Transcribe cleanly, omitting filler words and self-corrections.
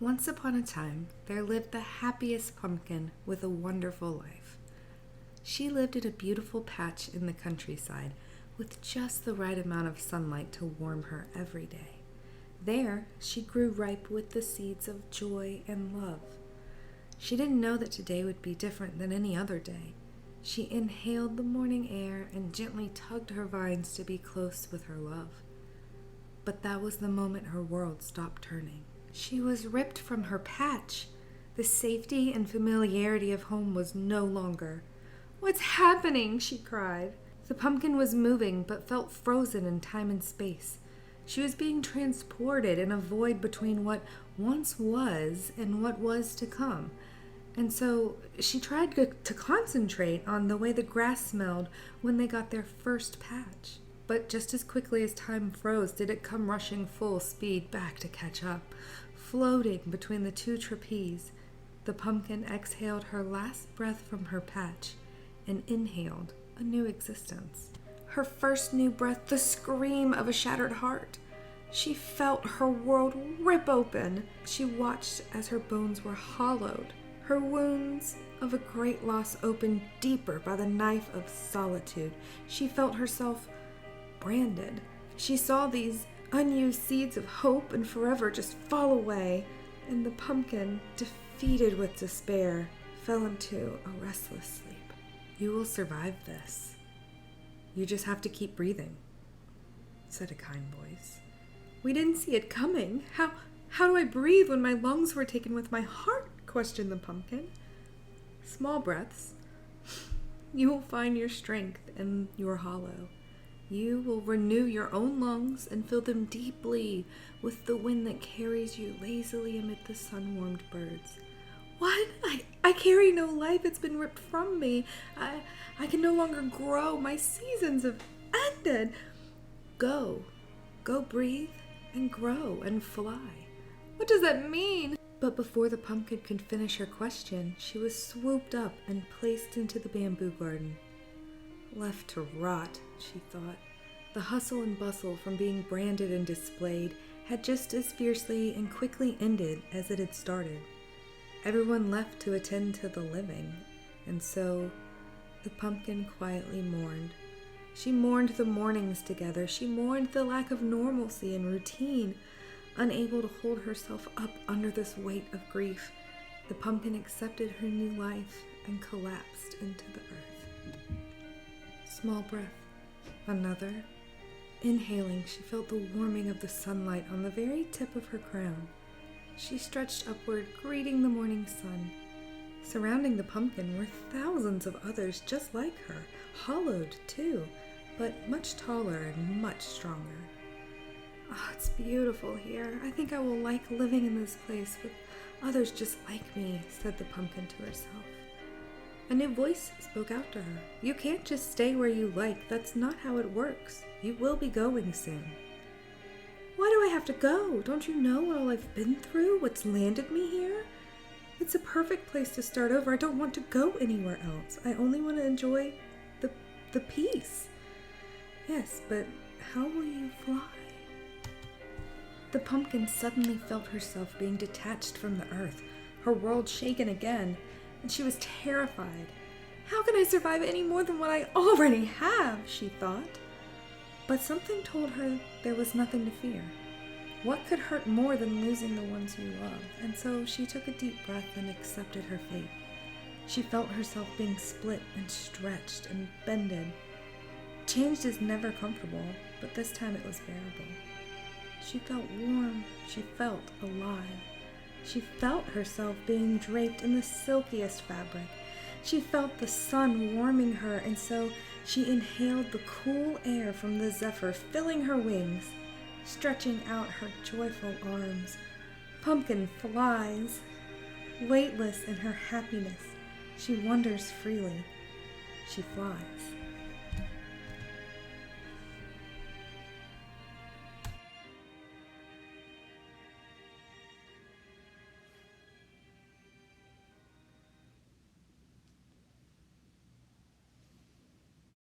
Once upon a time, there lived the happiest pumpkin with a wonderful life. She lived in a beautiful patch in the countryside with just the right amount of sunlight to warm her every day. There, she grew ripe with the seeds of joy and love. She didn't know that today would be different than any other day. She inhaled the morning air and gently tugged her vines to be close with her love. But that was the moment her world stopped turning. She was ripped from her patch. The safety and familiarity of home was no longer. "What's happening?" she cried. The pumpkin was moving but felt frozen in time and space. She was being transported in a void between what once was and what was to come. And so she tried to concentrate on the way the grass smelled when they got their first patch. But just as quickly as time froze did it come rushing full speed back to catch up. Floating between the two trapeze, the pumpkin exhaled her last breath from her patch and inhaled a new existence. Her first new breath, the scream of a shattered heart. She felt her world rip open. She watched as her bones were hollowed, her wounds of a great loss opened deeper by the knife of solitude. She felt herself branded. She saw these unused seeds of hope and forever just fall away, and the pumpkin, defeated with despair, fell into a restless sleep. "You will survive this. You just have to keep breathing," said a kind voice. "We didn't see it coming. How do I breathe when my lungs were taken with my heart?" questioned the pumpkin. "Small breaths. You will find your strength in your hollow. You will renew your own lungs and fill them deeply with the wind that carries you lazily amid the sun-warmed birds." "What? I carry no life. It's been ripped from me. I can no longer grow. My seasons have ended." Go breathe and grow and fly." "What does that mean?" But before the pumpkin could finish her question, she was swooped up and placed into the bamboo garden. Left to rot, she thought. The hustle and bustle from being branded and displayed had just as fiercely and quickly ended as it had started. Everyone left to attend to the living, and so the pumpkin quietly mourned. She mourned the mornings together. She mourned the lack of normalcy and routine. Unable to hold herself up under this weight of grief, the pumpkin accepted her new life and collapsed into the earth. Small breath. Another. Inhaling, she felt the warming of the sunlight on the very tip of her crown. She stretched upward, greeting the morning sun. Surrounding the pumpkin were thousands of others just like her, hollowed too, but much taller and much stronger. "Oh, it's beautiful here. I think I will like living in this place with others just like me," said the pumpkin to herself. A new voice spoke out to her. "You can't just stay where you like. That's not how it works. You will be going soon." "Why do I have to go? Don't you know what all I've been through? What's landed me here? It's a perfect place to start over. I don't want to go anywhere else. I only want to enjoy the peace." "Yes, but how will you fly?" The pumpkin suddenly felt herself being detached from the earth, her world shaken again, and she was terrified. "How can I survive any more than what I already have?" she thought. But something told her there was nothing to fear. What could hurt more than losing the ones you love? And so she took a deep breath and accepted her fate. She felt herself being split and stretched and bended. Change is never comfortable, but this time it was bearable. She felt warm. She felt alive. She felt herself being draped in the silkiest fabric. She felt the sun warming her, and so she inhaled the cool air from the zephyr, filling her wings, stretching out her joyful arms. Pumpkin flies. Weightless in her happiness, she wanders freely. She flies.